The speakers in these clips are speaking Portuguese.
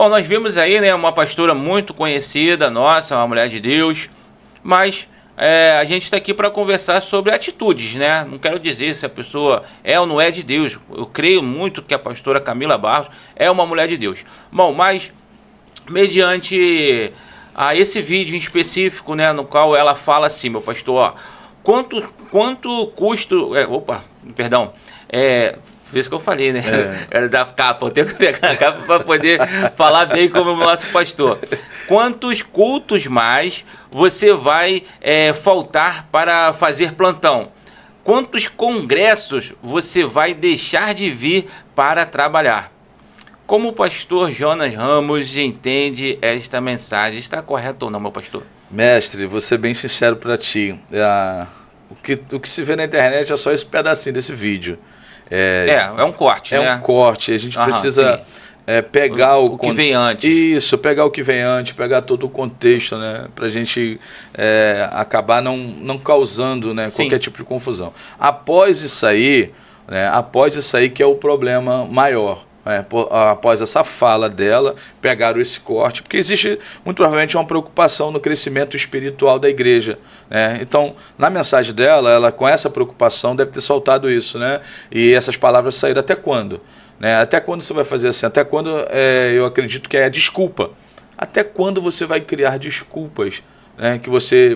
Bom, nós vimos aí, né, uma pastora muito conhecida, nossa, uma mulher de Deus, mas a gente está aqui para conversar sobre atitudes, né? Não quero dizer se a pessoa é ou não é de Deus. Eu creio muito que a pastora Camila Barros é uma mulher de Deus. Bom, mas mediante esse vídeo em específico, né, no qual ela fala assim, meu pastor, ó, quanto custo... Por isso que eu falei, né? Era da capa, eu tenho que pegar a capa para poder falar bem como o nosso pastor. Quantos cultos mais você vai faltar para fazer plantão? Quantos congressos você vai deixar de vir para trabalhar? Como o pastor Jonas Ramos entende esta mensagem? Está correto ou não, meu pastor? Mestre, vou ser bem sincero para ti. O que se vê na internet é só esse pedacinho desse vídeo. É um corte, né? É um corte. A gente precisa pegar o que vem antes. Isso, pegar o que vem antes, pegar todo o contexto, né? Para a gente acabar não causando, né, qualquer tipo de confusão. Após isso aí que é o problema maior. Após essa fala dela, pegaram esse corte, porque existe muito provavelmente uma preocupação no crescimento espiritual da igreja, né? Então, na mensagem dela, ela com essa preocupação deve ter soltado isso, né? E essas palavras saíram até quando? Né? Até quando você vai fazer assim? Até quando eu acredito que é a desculpa? Até quando você vai criar desculpas, né,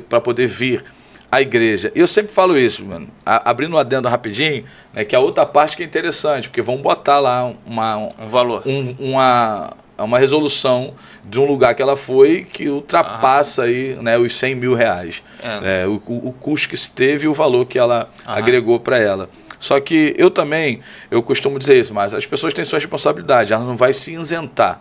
para poder vir à igreja? E eu sempre falo isso, mano, abrindo um adendo rapidinho, né, que a outra parte que é interessante, porque vão botar lá um valor, uma resolução de um lugar que ela foi que ultrapassa aí, né, os 100 mil reais. O custo que se teve e o valor que ela agregou para ela. Só que eu costumo dizer isso, mas as pessoas têm sua responsabilidade, ela não vai se isentar.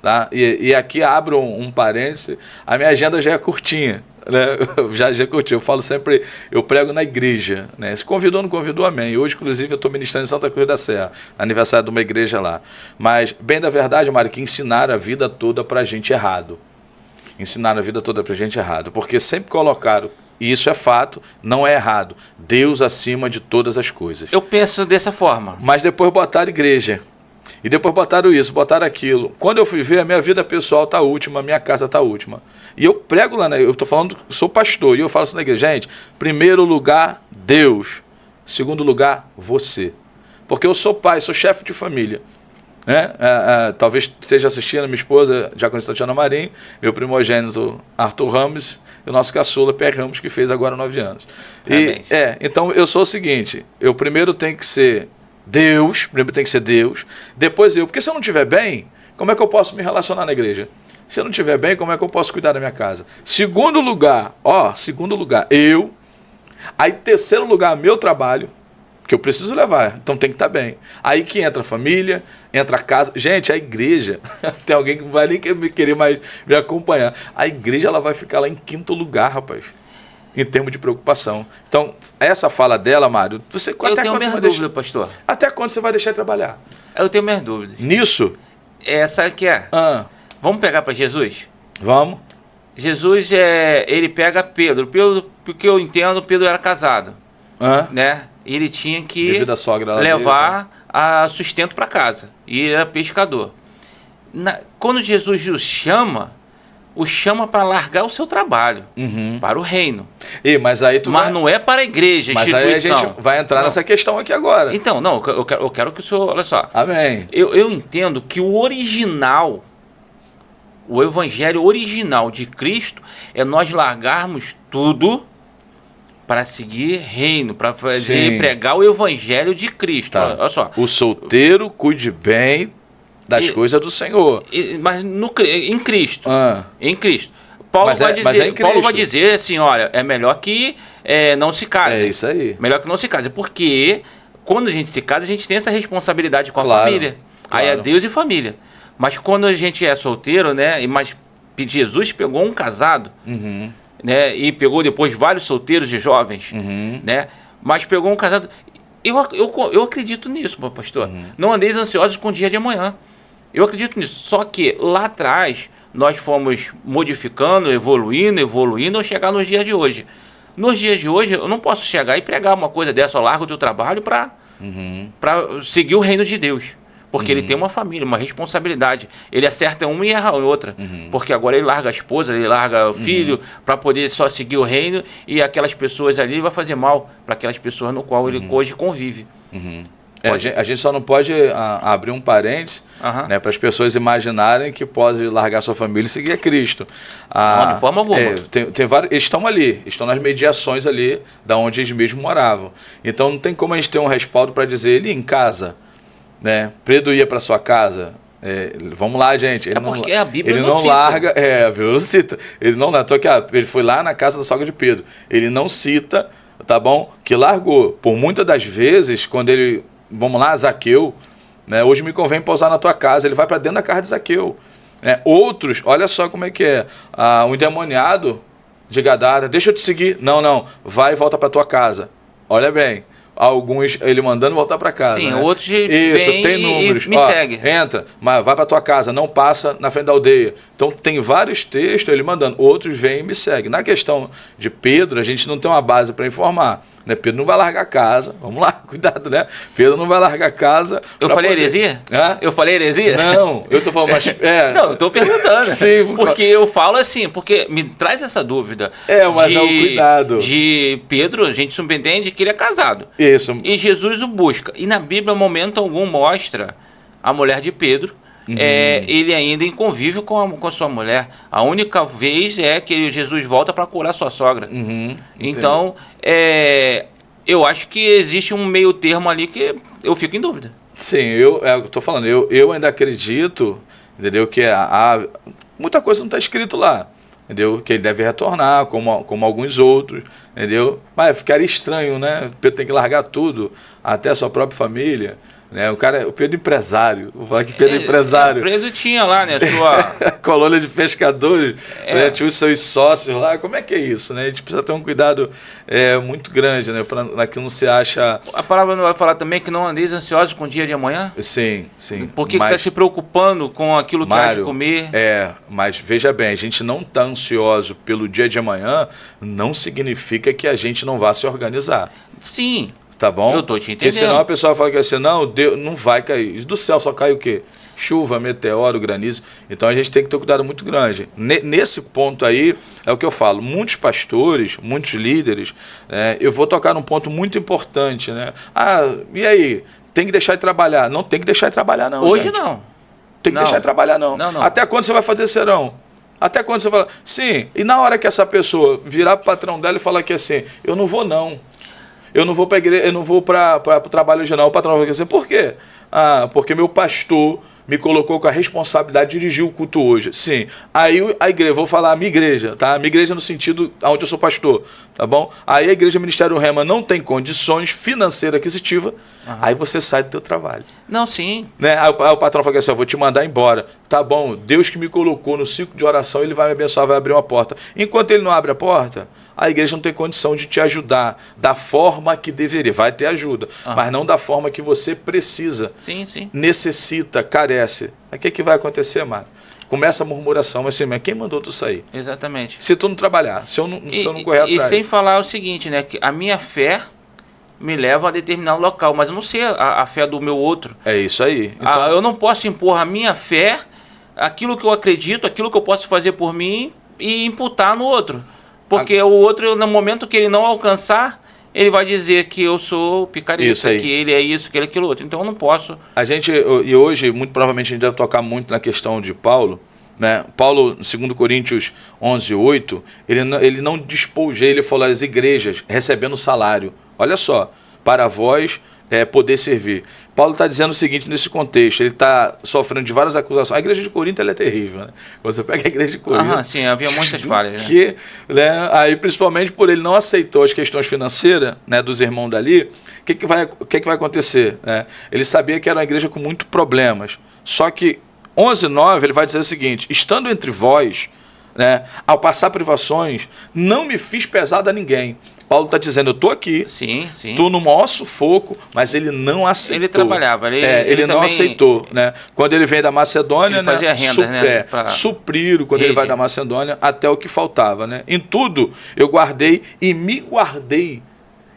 Tá? E aqui abro um parêntese, a minha agenda já é curtinha, né? já curti, eu falo sempre, eu prego na igreja, né? Se convidou ou não convidou, amém. Hoje, inclusive, eu estou ministrando em Santa Cruz da Serra, aniversário de uma igreja lá. Mas, bem da verdade, Mário, que ensinaram a vida toda pra gente errado. Porque sempre colocaram, e isso é fato, não é errado, Deus acima de todas as coisas. Eu penso dessa forma. Mas depois botaram igreja. E depois botaram isso, botaram aquilo. Quando eu fui ver, a minha vida pessoal está última, a minha casa está última. E eu prego lá, eu estou falando que sou pastor, e eu falo assim na igreja, gente, primeiro lugar, Deus. Segundo lugar, você. Porque eu sou pai, sou chefe de família. Né? Talvez esteja assistindo minha esposa, Diaconisa Tatiana Marim, meu primogênito Arthur Ramos, e o nosso caçula Pé Ramos, que fez agora 9 anos. Então eu sou o seguinte, eu primeiro tenho que ser Deus, depois eu, porque se eu não estiver bem, como é que eu posso me relacionar na igreja? Se eu não estiver bem, como é que eu posso cuidar da minha casa? Segundo lugar, eu. Aí terceiro lugar, meu trabalho, que eu preciso levar, então tem que estar bem. Aí que entra a família, entra a casa. Gente, a igreja, tem alguém que não vai nem querer mais me acompanhar. A igreja ela vai ficar lá em quinto lugar, rapaz, em termos de preocupação. Então, essa fala dela, Mário, eu tenho minhas dúvidas, pastor. Até quando você vai deixar de trabalhar? Eu tenho minhas dúvidas. Nisso? Sabe o que é? Vamos pegar para Jesus? Vamos. Jesus, ele pega Pedro. Porque eu entendo, Pedro era casado. Né? Ele tinha que levar a sustento para casa. E ele era pescador. Quando Jesus o chama para largar o seu trabalho, para o reino. Mas não é para a igreja, mas instituição. Aí a gente vai entrar nessa questão aqui agora. Então, eu quero que o senhor, olha só. Amém. Eu entendo que o evangelho original de Cristo é nós largarmos tudo para seguir reino, para pregar o evangelho de Cristo. Tá. Olha só. O solteiro cuide bem das coisas do Senhor. Mas em Cristo. Em Cristo. Paulo vai dizer assim, olha, é melhor que não se case. É isso aí. Melhor que não se case, porque quando a gente se casa, a gente tem essa responsabilidade com a família. Aí é Deus e família. Mas quando a gente é solteiro, né? Mas Jesus pegou um casado, né? E pegou depois vários solteiros de jovens, né? Mas pegou um casado. Eu acredito nisso, meu pastor. Não andeis ansiosos com o dia de amanhã. Eu acredito nisso. Só que lá atrás nós fomos modificando, evoluindo, ao chegar nos dias de hoje. Nos dias de hoje, eu não posso chegar e pregar uma coisa dessa ao largo do trabalho para seguir o reino de Deus. Porque ele tem uma família, uma responsabilidade. Ele acerta uma e erra outra. Porque agora ele larga a esposa, ele larga o filho para poder só seguir o reino, e aquelas pessoas ali vai fazer mal para aquelas pessoas no qual ele hoje convive. A gente só não pode abrir um parênteses, né, para as pessoas imaginarem que pode largar sua família e seguir a Cristo. Não, de forma alguma. Tem vários, eles estão ali, estão nas mediações ali da onde eles mesmos moravam. Então não tem como a gente ter um respaldo para dizer ele em casa, né? Pedro ia para sua casa. Vamos lá, gente. Ele porque a Bíblia ele não não cita. larga. A Bíblia não cita. Ele não larga. Ele foi lá na casa da sogra de Pedro. Ele não cita, tá bom? Que largou. Por muitas das vezes, quando ele. Vamos lá, Zaqueu, né? Hoje me convém pousar na tua casa. Ele vai para dentro da casa de Zaqueu. Outros, olha só como é que é. Um endemoniado de Gadara, deixa eu te seguir. Não, vai e volta para tua casa. Olha bem. Alguns ele mandando voltar para casa. Sim, né? outros tem números. Me segue. Entra, mas vai para tua casa, não passa na frente da aldeia. Então tem vários textos ele mandando. Outros vêm e me seguem. Na questão de Pedro, a gente não tem uma base para informar. Né? Pedro não vai largar a casa. Vamos lá, cuidado, né? Pedro não vai largar a casa. Eu falei heresia? Eu falei heresia? Não, eu tô falando, mas. Não, eu tô perguntando. Sim, porque eu falo assim, porque me traz essa dúvida. Mas é o cuidado. De Pedro, a gente subentende que ele é casado. Isso. E Jesus o busca. E na Bíblia, momento algum, mostra a mulher de Pedro. Ele ainda em convívio com a sua mulher. A única vez é que Jesus volta para curar sua sogra. Então, eu acho que existe um meio termo ali que eu fico em dúvida. Sim, eu estou falando, eu ainda acredito, entendeu, que muita coisa não está escrito lá, entendeu, que ele deve retornar, como alguns outros, entendeu, mas ficaria estranho, né, Pedro tem que largar tudo, até a sua própria família. Né? O Pedro empresário, vou falar que Pedro empresário. Pedro tinha lá, né, sua colônia de pescadores, né? Tinha os seus sócios lá, como é que é isso, né? A gente precisa ter um cuidado muito grande, né? Para que não se acha... A palavra não vai falar também que não andeis ansiosos com o dia de amanhã? Sim. Por que está se preocupando com aquilo que há de comer? Mas veja bem, a gente não está ansioso pelo dia de amanhã, não significa que a gente não vá se organizar. Sim. Tá bom? Eu tô te entendendo. Porque senão a pessoa fala que assim, não, Deus não vai cair. Do céu só cai o quê? Chuva, meteoro, granizo. Então a gente tem que ter um cuidado muito grande. Nesse ponto aí, é o que eu falo. Muitos pastores, muitos líderes, eu vou tocar num ponto muito importante, né? E aí? Tem que deixar de trabalhar? Não tem que deixar de trabalhar, não. Hoje gente. não. Tem que deixar de trabalhar, não. Até quando você vai fazer serão? Até quando você vai... Sim, e na hora que essa pessoa virar pro patrão dela e falar que assim, eu não vou não. Eu não vou para igreja, eu não vou para o trabalho hoje não. O patrão vai dizer, por quê? Porque meu pastor me colocou com a responsabilidade de dirigir o culto hoje. Sim. Aí a igreja, vou falar a minha igreja, tá? A minha igreja no sentido onde eu sou pastor, tá bom? Aí a igreja Ministério Rema não tem condições financeiras aquisitivas, aí você sai do teu trabalho. Não, sim. Né? Aí o patrão fala assim, eu vou te mandar embora. Tá bom, Deus que me colocou no ciclo de oração, ele vai me abençoar, vai abrir uma porta. Enquanto ele não abre a porta, a igreja não tem condição de te ajudar da forma que deveria. Vai ter ajuda, mas não da forma que você precisa. Sim. Necessita, carece. Aí o que vai acontecer, mano? Começa a murmuração, mas assim, mas quem mandou tu sair? Exatamente. Se tu não trabalhar, se eu não correr atrás. E sem falar o seguinte, né? Que a minha fé me leva a determinado local, mas eu não sei a fé do meu outro. É isso aí. Então... eu não posso impor a minha fé, aquilo que eu acredito, aquilo que eu posso fazer por mim e imputar no outro. Porque o outro, no momento que ele não alcançar, ele vai dizer que eu sou picareta, que ele é isso, que ele é aquilo outro. Então eu não posso. A gente, e hoje, muito provavelmente, a gente deve tocar muito na questão de Paulo. Né? Paulo, 2 Coríntios 11:8, ele não despojeia, ele falou às igrejas, recebendo salário. Olha só, para vós poder servir. Paulo está dizendo o seguinte nesse contexto, ele está sofrendo de várias acusações. A igreja de Corinto ela é terrível, né? Quando você pega a igreja de Corinto... sim, havia muitas falhas. Né? Aí, principalmente por ele não aceitou as questões financeiras, né, dos irmãos dali, o que vai acontecer? Né? Ele sabia que era uma igreja com muitos problemas. Só que 11:9 ele vai dizer o seguinte, estando entre vós, né, ao passar privações, não me fiz pesado a ninguém. Paulo está dizendo, eu estou aqui, estou no maior sufoco, mas ele não aceitou. Ele trabalhava, ele não aceitou. Né? Quando ele veio da Macedônia, ele fazia renda, né? Supriram quando ele vai da Macedônia até o que faltava. Né? Em tudo eu guardei e me guardei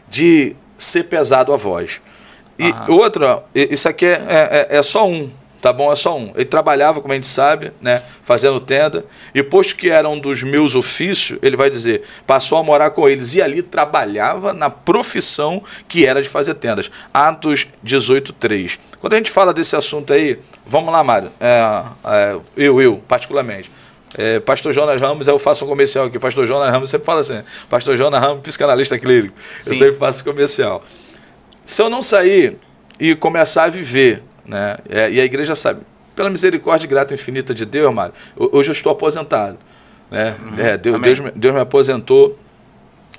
de ser pesado a vós. E outra, isso aqui é só um, tá bom? É só um. Ele trabalhava, como a gente sabe, né, fazendo tenda, e posto que era um dos meus ofícios, ele vai dizer, passou a morar com eles, e ali trabalhava na profissão que era de fazer tendas. Atos 18:3. Quando a gente fala desse assunto aí, vamos lá, Mário, eu particularmente, Pastor Jonas Ramos, eu faço um comercial aqui, Pastor Jonas Ramos sempre fala assim, Pastor Jonas Ramos, psicanalista clínico, eu sempre faço comercial. Se eu não sair e começar a viver, né, e a igreja sabe, pela misericórdia e grata infinita de Deus, Mário, hoje eu estou aposentado. Né? Deus me aposentou,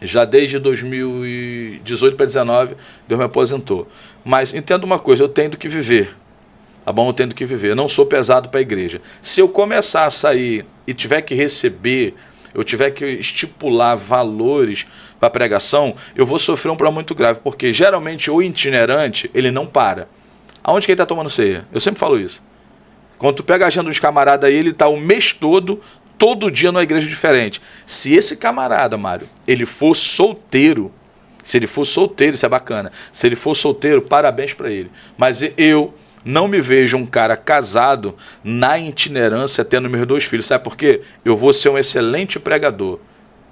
já desde 2018 para 2019, Deus me aposentou. Mas entenda uma coisa, eu tenho que viver. Tá bom? Eu tenho que viver. Eu não sou pesado para a igreja. Se eu começar a sair e tiver que receber, eu tiver que estipular valores para a pregação, eu vou sofrer um problema muito grave, porque geralmente o itinerante, ele não para. Aonde que ele está tomando ceia? Eu sempre falo isso. Quando tu pega a agenda dos camaradas aí, ele está o mês todo dia numa igreja diferente. Se esse camarada, Mário, ele for solteiro, se ele for solteiro, isso é bacana. Se ele for solteiro, parabéns para ele. Mas eu não me vejo um cara casado na itinerância tendo meus 2 filhos. Sabe por quê? Eu vou ser um excelente pregador,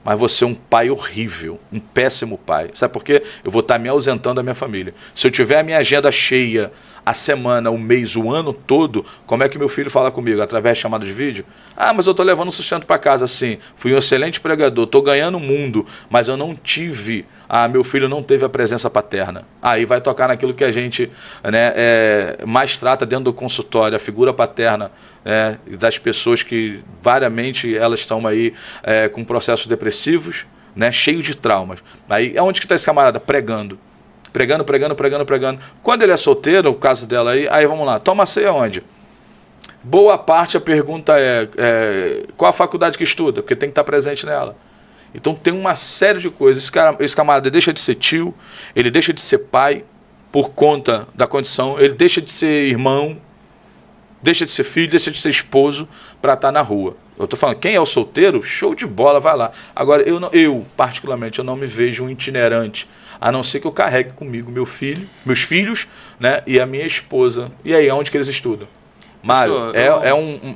mas vou ser um pai horrível, um péssimo pai. Sabe por quê? Eu vou estar me ausentando da minha família. Se eu tiver a minha agenda cheia, a semana, o mês, o ano todo, como é que meu filho fala comigo? Através de chamada de vídeo? Ah, mas eu estou levando sustento para casa, sim. Fui um excelente pregador, estou ganhando o mundo, mas eu não tive, meu filho não teve a presença paterna. Aí vai tocar naquilo que a gente, né, mais trata dentro do consultório, a figura paterna, das pessoas que variamente elas estão aí com processos depressivos, né, cheio de traumas. Aí onde que está esse camarada? Pregando. Pregando. Quando ele é solteiro, o caso dela aí vamos lá, toma ceia onde? Boa parte a pergunta qual a faculdade que estuda? Porque tem que estar presente nela. Então tem uma série de coisas. Esse camarada deixa de ser tio, ele deixa de ser pai por conta da condição, ele deixa de ser irmão, deixa de ser filho, deixa de ser esposo para estar na rua. Eu estou falando, quem é o solteiro, show de bola, vai lá. Agora, eu particularmente, eu não me vejo um itinerante, a não ser que eu carregue comigo meus filhos, né, e a minha esposa. E aí, aonde que eles estudam? Mário,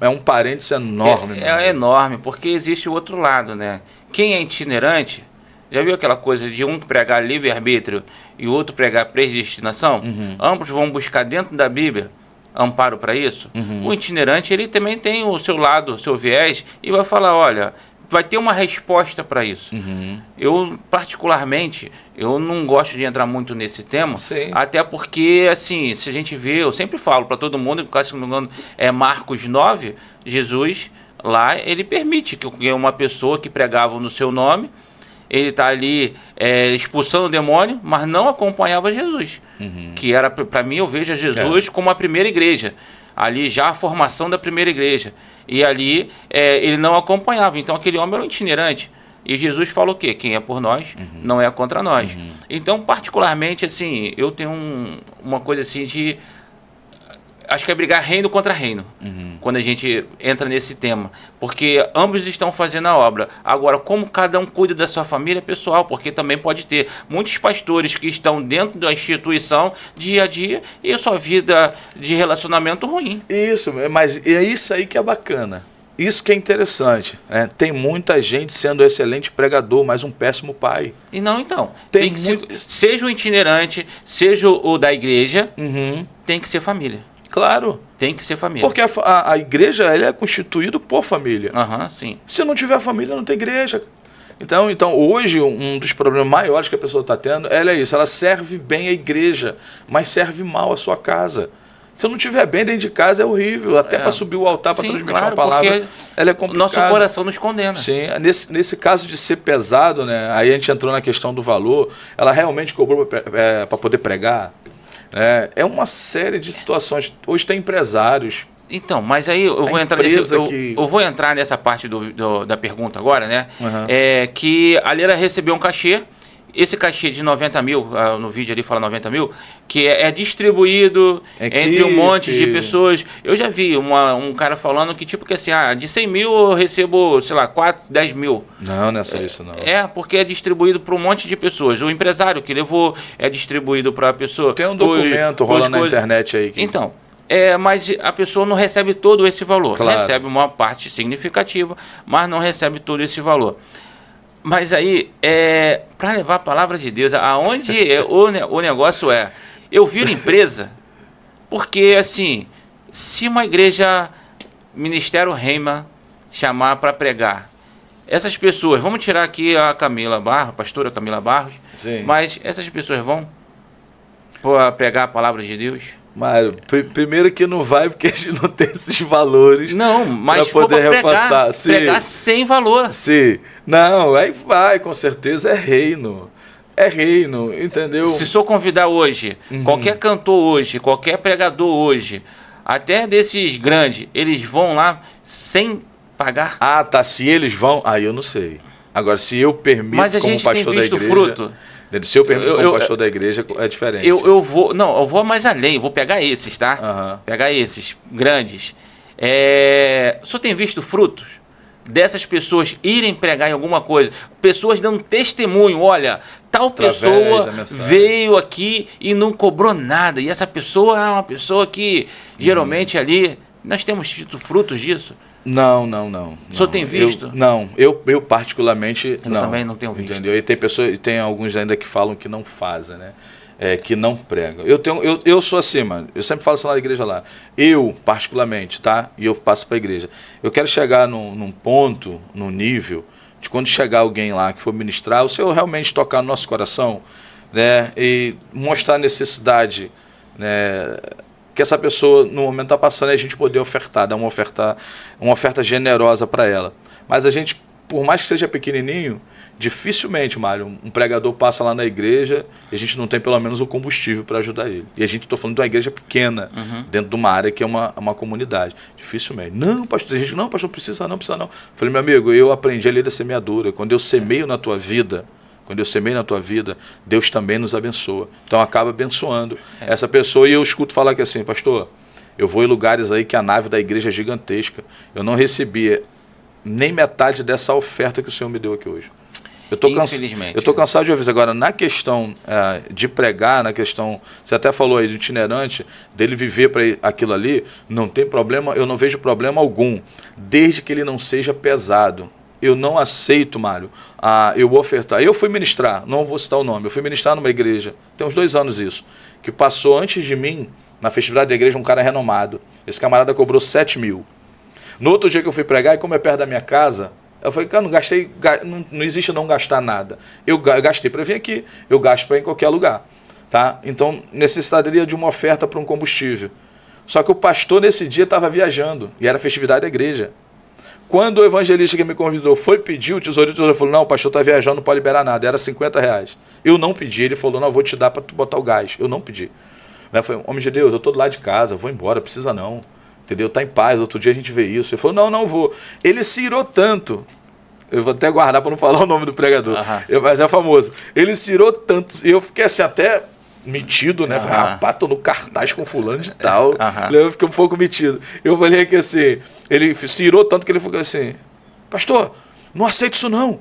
é um parênteses enorme. É enorme, porque existe o outro lado, né? Quem é itinerante, já viu aquela coisa de um pregar livre-arbítrio e o outro pregar predestinação? Uhum. Ambos vão buscar dentro da Bíblia amparo para isso. Uhum. O itinerante, ele também tem o seu lado, o seu viés, e vai falar, olha, vai ter uma resposta para isso. Uhum. Eu, particularmente, eu não gosto de entrar muito nesse tema, sim, até porque, assim, se a gente vê, eu sempre falo para todo mundo, no caso, se não me engano, é Marcos 9, Jesus, lá, ele permite que uma pessoa que pregava no seu nome, ele está ali expulsando o demônio, mas não acompanhava Jesus. Uhum. Que era, para mim, eu vejo Jesus como a primeira igreja. Ali já a formação da primeira igreja. E ali ele não acompanhava. Então aquele homem era um itinerante. E Jesus falou o quê? Quem é por nós, não é contra nós. Uhum. Então, particularmente, assim, eu tenho uma coisa assim de... Acho que é brigar reino contra reino, quando a gente entra nesse tema. Porque ambos estão fazendo a obra. Agora, como cada um cuida da sua família pessoal, porque também pode ter muitos pastores que estão dentro da instituição dia a dia e a sua vida de relacionamento ruim. Isso, mas é isso aí que é bacana. Isso que é interessante. Tem muita gente sendo excelente pregador, mas um péssimo pai. E não, então. Tem que seja o itinerante, seja o da igreja, tem que ser família. Claro. Tem que ser família. Porque a igreja ela é constituída por família. Sim. Se não tiver família, não tem igreja. Então hoje, um dos problemas maiores que a pessoa está tendo, ela é isso. Ela serve bem a igreja, mas serve mal a sua casa. Se eu não estiver bem dentro de casa, é horrível. Até para subir o altar, para transmitir uma palavra, ela é complicada. Nosso coração nos condena. Sim. Nesse caso de ser pesado, né, aí a gente entrou na questão do valor. Ela realmente cobrou para poder pregar. É uma série de situações. Hoje tem empresários. Então, mas aí eu vou entrar nessa parte da pergunta agora, né? Que a Leila recebeu um cachê esse cachê de 90 mil, no vídeo ali fala 90 mil, que é distribuído entre um monte de pessoas. Eu já vi um cara falando que tipo que assim, de 100 mil eu recebo, sei lá, 10 mil. Não é só isso não. Porque é distribuído para um monte de pessoas. O empresário que levou é distribuído para a pessoa. Tem um documento rolando na internet aí. Então, mas a pessoa não recebe todo esse valor. Claro. Recebe uma parte significativa, mas não recebe todo esse valor. Mas aí, para levar a palavra de Deus, aonde o negócio eu viro empresa, porque assim, se uma igreja, Ministério Rhema, chamar para pregar, essas pessoas, vamos tirar aqui a Camila Barros, a pastora Camila Barros, sim, mas essas pessoas vão pregar a palavra de Deus? Mário, primeiro que não vai, porque a gente não tem esses valores. Não, mas para poder repassar. Pregar sem valor. Sim. Não, aí vai, com certeza é reino. É reino, entendeu? Se sou convidar hoje, qualquer cantor hoje, qualquer pregador hoje, até desses grandes, eles vão lá sem pagar? Tá, se eles vão, aí eu não sei. Agora, se eu permito como pastor da igreja... fruto. Se eu permito como pastor da igreja, é diferente. Eu vou mais além, vou pegar esses, tá? Pegar esses grandes. O senhor tem visto frutos dessas pessoas irem pregar em alguma coisa? Pessoas dando testemunho, olha, tal pessoa veio aqui e não cobrou nada. E essa pessoa é uma pessoa que, geralmente ali, nós temos tido frutos disso. Não. O senhor tem visto? Eu particularmente eu também não tenho visto. Entendeu? E tem alguns ainda que falam que não fazem, né? Que não pregam. Eu sou assim, mano. Eu sempre falo isso lá na igreja lá. Eu, particularmente, tá? E eu passo para a igreja. Eu quero chegar num ponto, num nível, de quando chegar alguém lá que for ministrar, o Senhor realmente tocar no nosso coração, né? E mostrar a necessidade, né? Que essa pessoa no momento está passando, e a gente poder ofertar, dar uma oferta generosa para ela. Mas a gente, por mais que seja pequenininho, dificilmente, Mário, um pregador passa lá na igreja e a gente não tem pelo menos o combustível para ajudar ele. E a gente, estou falando de uma igreja pequena, dentro de uma área que é uma comunidade. Dificilmente. Não, pastor, não, precisa não. Falei, meu amigo, eu aprendi a lei da semeadura. Quando eu semeio na tua vida, Deus também nos abençoa. Então acaba abençoando essa pessoa. E eu escuto falar que assim, pastor, eu vou em lugares aí que a nave da igreja é gigantesca. Eu não recebi nem metade dessa oferta que o Senhor me deu aqui hoje. Eu estou cansado de ouvir isso. Agora, na questão de pregar, na questão, você até falou aí do itinerante, dele viver para aquilo ali, não tem problema, eu não vejo problema algum, desde que ele não seja pesado. Eu não aceito, Mário, eu ofertar. Eu fui ministrar, não vou citar o nome, eu fui ministrar numa igreja, tem uns 2 anos isso, que passou antes de mim, na festividade da igreja, um cara renomado. Esse camarada cobrou 7 mil. No outro dia que eu fui pregar, e como é perto da minha casa, eu falei, cara, não existe não gastar nada. Eu gastei para vir aqui, eu gasto para ir em qualquer lugar. Tá? Então, necessitaria de uma oferta para um combustível. Só que o pastor nesse dia estava viajando, e era festividade da igreja. Quando o evangelista que me convidou foi pedir, o tesoureiro falou, não, o pastor está viajando, não pode liberar nada, era R$50. Eu não pedi, ele falou, não, eu vou te dar para tu botar o gás. Eu não pedi. Eu falei, homem de Deus, eu estou do lado de casa, eu vou embora, precisa não. Entendeu? Tá em paz, outro dia a gente vê isso. Ele falou, não vou. Ele se irou tanto, eu vou até guardar para não falar o nome do pregador, mas é famoso. Ele se irou tanto, e eu fiquei assim até metido, né? Falei, rapaz, tô no cartaz com fulano de tal. Eu fiquei um pouco metido. Eu falei que assim, ele se irou tanto que ele ficou assim, pastor, não aceito isso não.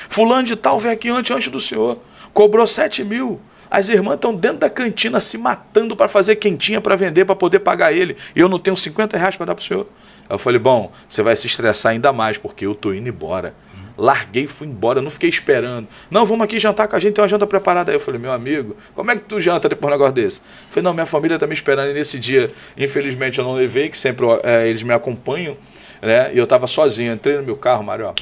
Fulano de tal veio aqui antes do senhor, cobrou 7 mil. As irmãs estão dentro da cantina se matando para fazer quentinha para vender, para poder pagar ele. E eu não tenho R$50 para dar para o senhor. Eu falei, bom, você vai se estressar ainda mais, porque eu estou indo embora. Larguei e fui embora, não fiquei esperando. Não, vamos aqui jantar com a gente, tem uma janta preparada. Aí eu falei, meu amigo, como é que tu janta depois de um negócio desse? Eu falei, não, minha família está me esperando. E nesse dia, infelizmente, eu não levei, que sempre eles me acompanham, né? E eu estava sozinho, entrei no meu carro, Mário,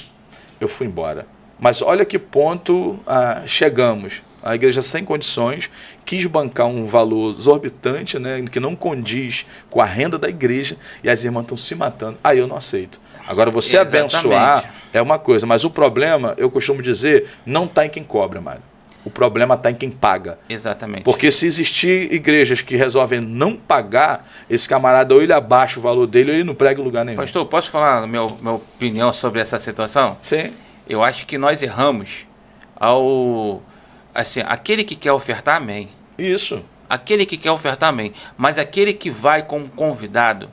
eu fui embora. Mas olha que ponto chegamos. A igreja sem condições quis bancar um valor exorbitante, né, que não condiz com a renda da igreja, e as irmãs estão se matando. Aí eu não aceito. Agora, você abençoar é uma coisa, mas o problema, eu costumo dizer, não está em quem cobra, Mário. O problema está em quem paga. Exatamente. Porque se existir igrejas que resolvem não pagar, esse camarada ou ele abaixa o valor dele ou ele não prega em lugar nenhum. Pastor, posso falar a minha opinião sobre essa situação? Sim. Eu acho que nós erramos ao assim, aquele que quer ofertar, amém. Isso. Aquele que quer ofertar, amém. Mas aquele que vai como convidado,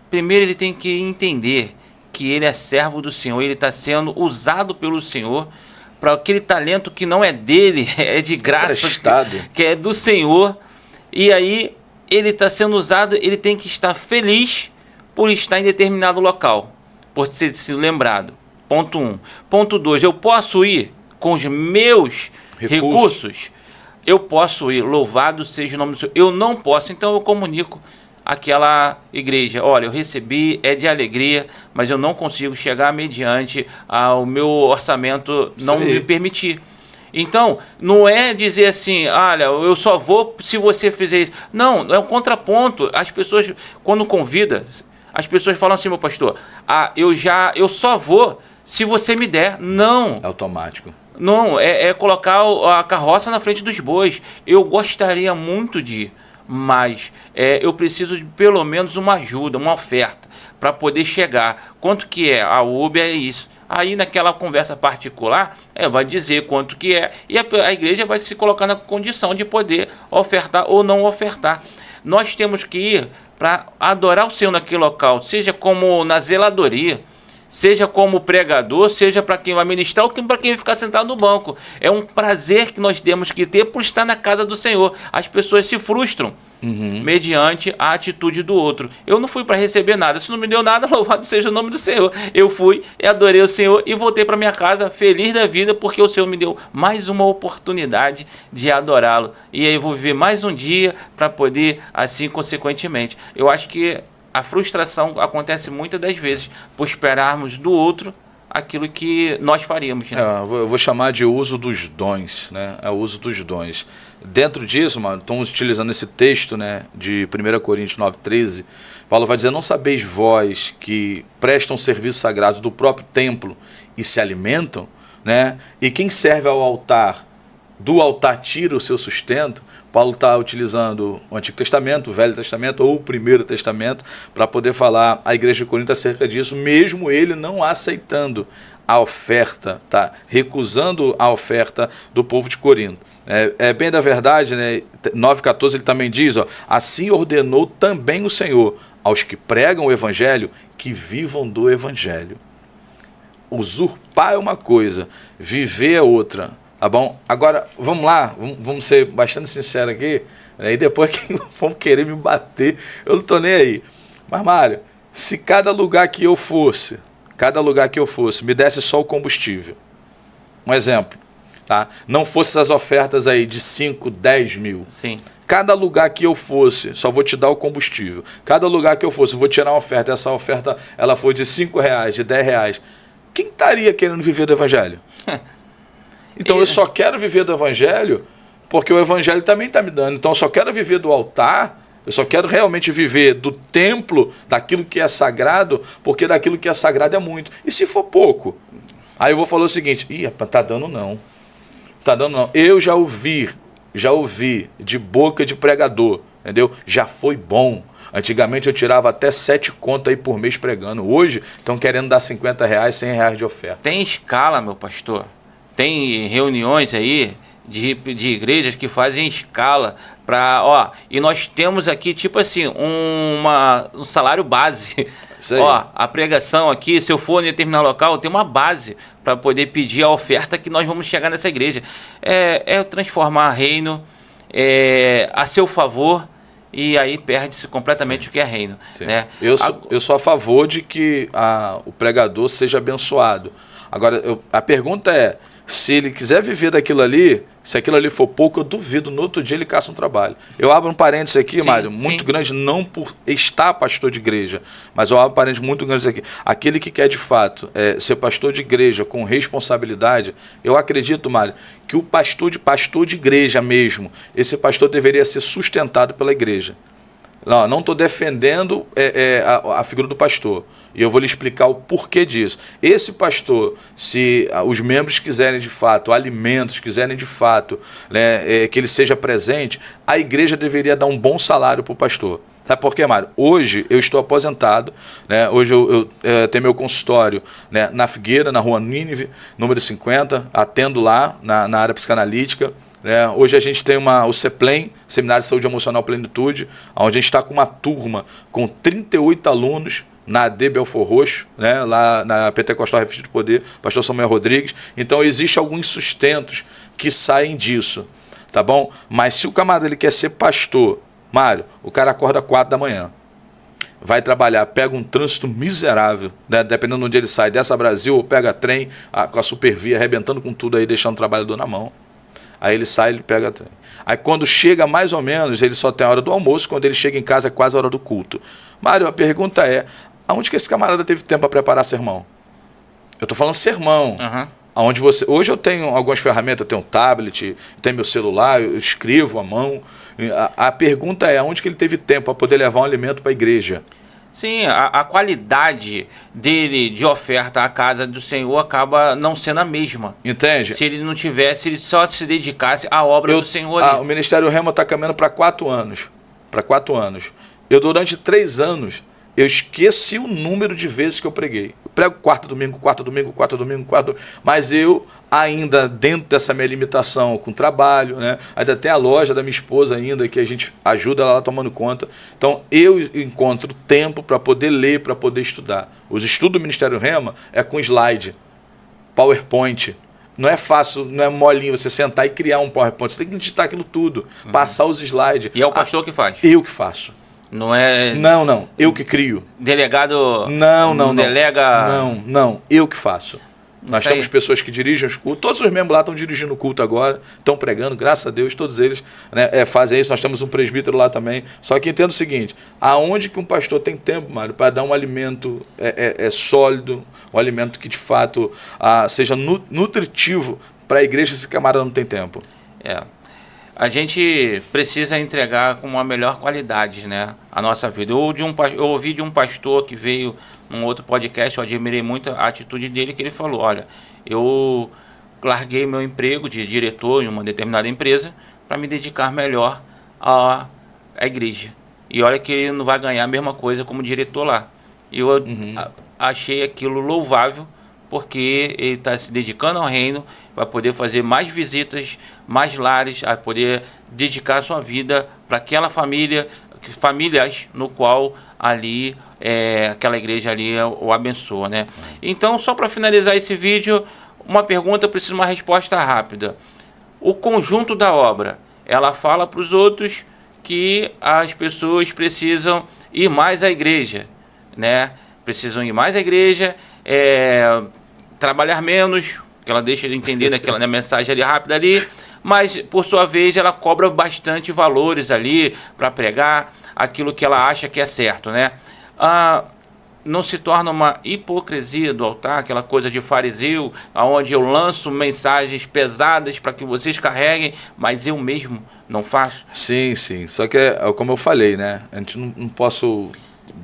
primeiro ele tem que entender que ele é servo do Senhor, ele está sendo usado pelo Senhor para aquele talento que não é dele, é de graça, que é do Senhor. E aí ele está sendo usado, ele tem que estar feliz por estar em determinado local, por ter sido lembrado. Ponto 1. Ponto 2, eu posso ir com os meus recursos, eu posso ir, louvado seja o nome do Senhor. Eu não posso, então eu comunico àquela igreja, olha, eu recebi, é de alegria, mas eu não consigo chegar mediante ao meu orçamento não me permitir. Então, não é dizer assim, olha, eu só vou se você fizer isso. Não, é um contraponto. As pessoas, quando convidam, as pessoas falam assim, meu pastor, eu só vou se você me der. Não. É automático. Não, é colocar a carroça na frente dos bois. Eu gostaria muito de ir, mas eu preciso de pelo menos uma ajuda, uma oferta, para poder chegar. Quanto que é? A Uber é isso. Aí naquela conversa particular, vai dizer quanto que é, e a igreja vai se colocar na condição de poder ofertar ou não ofertar. Nós temos que ir para adorar o Senhor naquele local, seja como na zeladoria, seja como pregador, seja para quem vai ministrar ou para quem vai ficar sentado no banco. É um prazer que nós temos que ter por estar na casa do Senhor. As pessoas se frustram mediante a atitude do outro. Eu não fui para receber nada. Se não me deu nada, louvado seja o nome do Senhor. Eu fui e adorei o Senhor e voltei para minha casa feliz da vida, porque o Senhor me deu mais uma oportunidade de adorá-lo. E aí eu vou viver mais um dia para poder, assim, consequentemente. Eu acho que a frustração acontece muitas das vezes por esperarmos do outro aquilo que nós faríamos. Né? Eu vou chamar de uso dos dons, né? É o uso dos dons. Dentro disso, mano, estamos utilizando esse texto, né, de 1 Coríntios 9,13. Paulo vai dizer, não sabeis vós que prestam serviço sagrado do próprio templo e se alimentam, né? E quem serve ao altar, do altar tira o seu sustento. Paulo está utilizando o Antigo Testamento, o Velho Testamento ou o Primeiro Testamento para poder falar à igreja de Corinto acerca disso, mesmo ele não aceitando a oferta, tá? Recusando a oferta do povo de Corinto. É bem da verdade, né? 9,14 ele também diz, assim ordenou também o Senhor aos que pregam o Evangelho que vivam do Evangelho. Usurpar é uma coisa, viver é outra. Tá bom? Agora, vamos lá, vamos ser bastante sinceros aqui, e depois que vão querer me bater, eu não estou nem aí. Mas, Mário, se cada lugar que eu fosse, me desse só o combustível, um exemplo, tá? Não fosse as ofertas aí de 5, 10 mil. Sim. Cada lugar que eu fosse, só vou te dar o combustível. Cada lugar que eu fosse, eu vou tirar uma oferta, essa oferta ela foi de R$5, de R$10. Quem estaria querendo viver do Evangelho? Então eu só quero viver do Evangelho porque o Evangelho também está me dando. Então eu só quero viver do altar, eu só quero realmente viver do templo, daquilo que é sagrado, porque daquilo que é sagrado é muito. E se for pouco? Aí eu vou falar o seguinte, tá dando não. Tá dando não. Eu já ouvi de boca de pregador, entendeu? Já foi bom. Antigamente eu tirava até 7 contas aí por mês pregando. Hoje estão querendo dar R$50, R$100 de oferta. Tem escala, meu pastor. Tem reuniões aí de igrejas que fazem escala para, e nós temos aqui tipo assim um salário base. A pregação aqui, se eu for em determinado local, tem uma base para poder pedir a oferta que nós vamos chegar nessa igreja. É transformar reino a seu favor. E aí perde-se completamente o que é reino. Né? Eu sou a favor de que o pregador seja abençoado. Agora, a pergunta é, se ele quiser viver daquilo ali, se aquilo ali for pouco, eu duvido, no outro dia ele caça um trabalho. Eu abro um parênteses aqui, Mário, muito grande, não por estar pastor de igreja, mas eu abro um parênteses muito grande aqui. Aquele que quer de fato ser pastor de igreja com responsabilidade, eu acredito, Mário, que o pastor de igreja mesmo, esse pastor deveria ser sustentado pela igreja. Não estou defendendo a figura do pastor. E eu vou lhe explicar o porquê disso. Esse pastor, se os membros quiserem de fato alimentos, quiserem de fato que ele seja presente, a igreja deveria dar um bom salário para o pastor. Sabe por quê, Mário? Hoje eu estou aposentado, né? Hoje eu tenho meu consultório, né, na Figueira, na Rua Nínive, número 50, atendo lá na área psicanalítica. Né? Hoje a gente tem o CEPLEM, Seminário de Saúde Emocional Plenitude, onde a gente está com uma turma com 38 alunos, na AD Belfor Roxo, né, lá na Pentecostal Refúgio do Poder, pastor Samuel Rodrigues. Então, existe alguns sustentos que saem disso, tá bom? Mas se o camarada ele quer ser pastor, Mário, o cara acorda 4 da manhã, vai trabalhar, pega um trânsito miserável, né, dependendo de onde ele sai, dessa Brasil, ou pega trem com a Supervia, arrebentando com tudo aí, deixando o trabalhador na mão. Aí ele sai, ele pega trem. Aí quando chega mais ou menos, ele só tem a hora do almoço, quando ele chega em casa é quase a hora do culto. Mário, a pergunta é, aonde que esse camarada teve tempo para preparar sermão? Eu estou falando sermão. Uhum. Aonde hoje eu tenho algumas ferramentas, eu tenho um tablet, tenho meu celular, eu escrevo à mão. A pergunta é, aonde que ele teve tempo para poder levar um alimento para a igreja? Sim, a qualidade dele de oferta à casa do Senhor acaba não sendo a mesma. Entende? Se ele não tivesse, ele só se dedicasse à obra do Senhor. O Ministério Rema está caminhando para 4 anos. Para 4 anos. Eu, durante 3 anos, eu esqueci o número de vezes que eu preguei. Eu prego quarto domingo, mas eu ainda, dentro dessa minha limitação com trabalho, né? Ainda tem a loja da minha esposa ainda, que a gente ajuda ela tomando conta. Então, eu encontro tempo para poder ler, para poder estudar. Os estudos do Ministério Rema é com slide, PowerPoint. Não é fácil, não é molinho você sentar e criar um PowerPoint. Você tem que digitar aquilo tudo, passar os slides. E é o pastor que faz? Eu que faço. Não é... Não. Eu que crio. Delegado... Não. Delega... Não. Eu que faço. Nós temos pessoas que dirigem os cultos. Todos os membros lá estão dirigindo o culto agora. Estão pregando, graças a Deus. Todos eles, né, fazem isso. Nós temos um presbítero lá também. Só que entenda o seguinte. Aonde que um pastor tem tempo, Mário, para dar um alimento sólido, um alimento que de fato seja nutritivo para a igreja, esse camarada não tem tempo? A gente precisa entregar com uma melhor qualidade, né, a nossa vida. Eu ouvi de um pastor que veio num outro podcast, eu admirei muito a atitude dele, que ele falou, olha, eu larguei meu emprego de diretor em uma determinada empresa para me dedicar melhor à igreja. E olha que ele não vai ganhar a mesma coisa como diretor lá. E eu achei aquilo louvável, porque ele está se dedicando ao reino, vai poder fazer mais visitas, mais lares, vai poder dedicar a sua vida para aquela famílias no qual ali, aquela igreja ali o abençoa, né? Então, só para finalizar esse vídeo, uma pergunta, eu preciso de uma resposta rápida. O conjunto da obra, ela fala para os outros que as pessoas precisam ir mais à igreja, né? Precisam ir mais à igreja, trabalhar menos, que ela deixa de entender na mensagem ali rápida ali, mas por sua vez ela cobra bastante valores ali para pregar aquilo que ela acha que é certo, né? Não se torna uma hipocrisia do altar, aquela coisa de fariseu, onde eu lanço mensagens pesadas para que vocês carreguem, mas eu mesmo não faço? Sim. Só que como eu falei, né? A gente não posso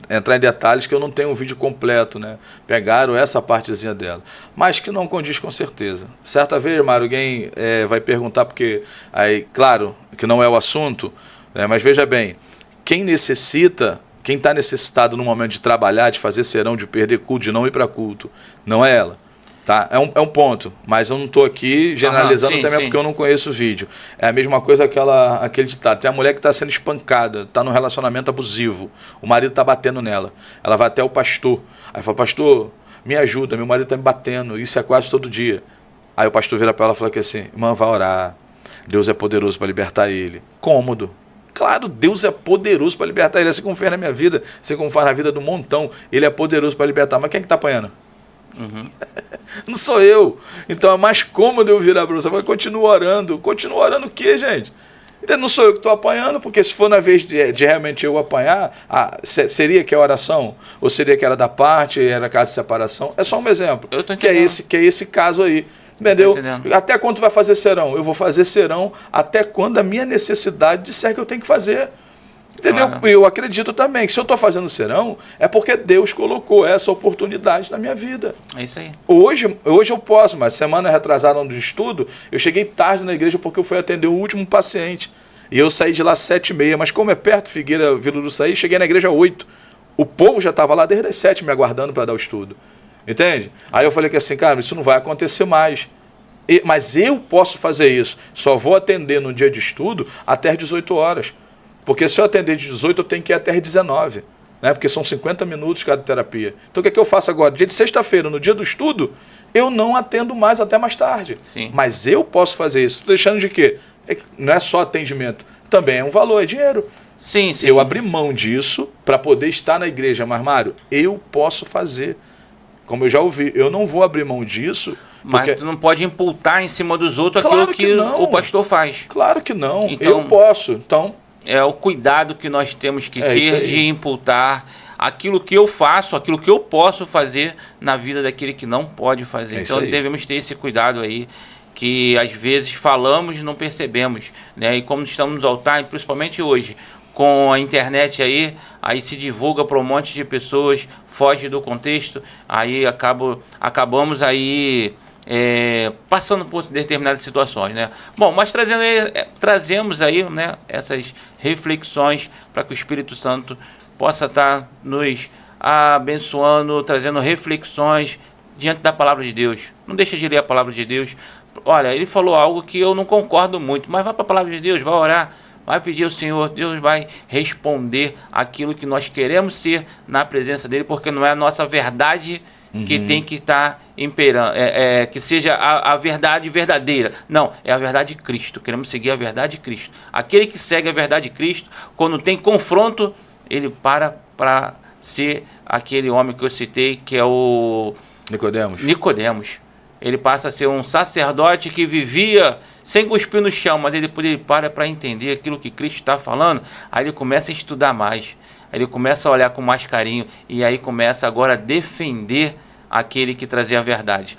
entrar em detalhes que eu não tenho um vídeo completo, né? Pegaram essa partezinha dela, mas que não condiz com certeza. Certa vez, Mário, alguém vai perguntar, porque aí, claro, que não é o assunto, né? Mas veja bem, quem está necessitado no momento de trabalhar, de fazer serão, de perder culto, de não ir para culto, não é ela. Tá? É um ponto, mas eu não estou aqui generalizando também porque eu não conheço o vídeo. É a mesma coisa aquele ditado. Tem a mulher que está sendo espancada, está num relacionamento abusivo, o marido está batendo nela. Ela vai até o pastor, aí fala, pastor, me ajuda, meu marido está me batendo, isso é quase todo dia. Aí o pastor vira para ela e fala que assim, irmã, vai orar, Deus é poderoso para libertar ele. Cômodo. Claro, Deus é poderoso para libertar ele, assim como fez na minha vida, assim como faz na vida do montão, ele é poderoso para libertar, mas quem é que está apanhando? Não sou eu. Então é mais cômodo eu virar para você, mas continua orando o quê, gente? Então não sou eu que estou apanhando, porque se for na vez de realmente eu apanhar, seria que é oração? Ou seria que era da parte, era caso de separação? É só um exemplo, que é esse caso aí. Entendeu? Até quando tu vai fazer serão? Eu vou fazer serão até quando a minha necessidade disser que eu tenho que fazer. Entendeu? Claro. Eu acredito também que se eu estou fazendo serão, é porque Deus colocou essa oportunidade na minha vida. É isso aí. Hoje eu posso, mas semana retrasada no estudo, eu cheguei tarde na igreja porque eu fui atender o último paciente. E eu saí de lá 7h30, mas como é perto, Figueira, Vila Uruçaí, cheguei na igreja 8. O povo já estava lá desde as 7 me aguardando para dar o estudo. Entende? Aí eu falei que assim, cara, isso não vai acontecer mais. Mas eu posso fazer isso. Só vou atender no dia de estudo até as 18 horas. Porque se eu atender de 18, eu tenho que ir até as 19. Né? Porque são 50 minutos cada terapia. Então o que é que eu faço agora? Dia de sexta-feira, no dia do estudo, eu não atendo mais até mais tarde. Sim. Mas eu posso fazer isso. Estou deixando de quê? Não é só atendimento. Também é um valor, é dinheiro. Sim, sim. Eu abri mão disso para poder estar na igreja. Mas, Mário, eu posso fazer. Como eu já ouvi, eu não vou abrir mão disso. Mas tu não pode imputar em cima dos outros Claro aquilo que não. o pastor faz. Claro que não. Então, eu posso. Então, é o cuidado que nós temos que isso ter aí. de imputar aquilo que eu faço, aquilo que eu posso fazer na vida daquele que não pode fazer. É Então isso aí. devemos ter esse cuidado aí, que às vezes falamos e não percebemos, né? E como estamos no altar, e principalmente hoje, com a internet aí se divulga para um monte de pessoas, foge do contexto, aí acabamos aí passando por determinadas situações, né? Bom, mas trazemos aí, né, essas reflexões para que o Espírito Santo possa estar nos abençoando, trazendo reflexões diante da palavra de Deus. Não deixa de ler a palavra de Deus. Olha, ele falou algo que eu não concordo muito, mas vai para a palavra de Deus, vai orar, vai pedir ao Senhor, Deus vai responder aquilo que nós queremos ser na presença dele, porque não é a nossa verdade que tem que estar imperando, que seja a verdade verdadeira. Não, é a verdade de Cristo. Queremos seguir a verdade de Cristo. Aquele que segue a verdade de Cristo, quando tem confronto, ele para ser aquele homem que eu citei, que é o Nicodemos. Ele passa a ser um sacerdote que vivia sem cuspir no chão, mas ele para entender aquilo que Cristo está falando. Aí ele começa a estudar mais, aí ele começa a olhar com mais carinho, e aí começa agora a defender aquele que trazia a verdade.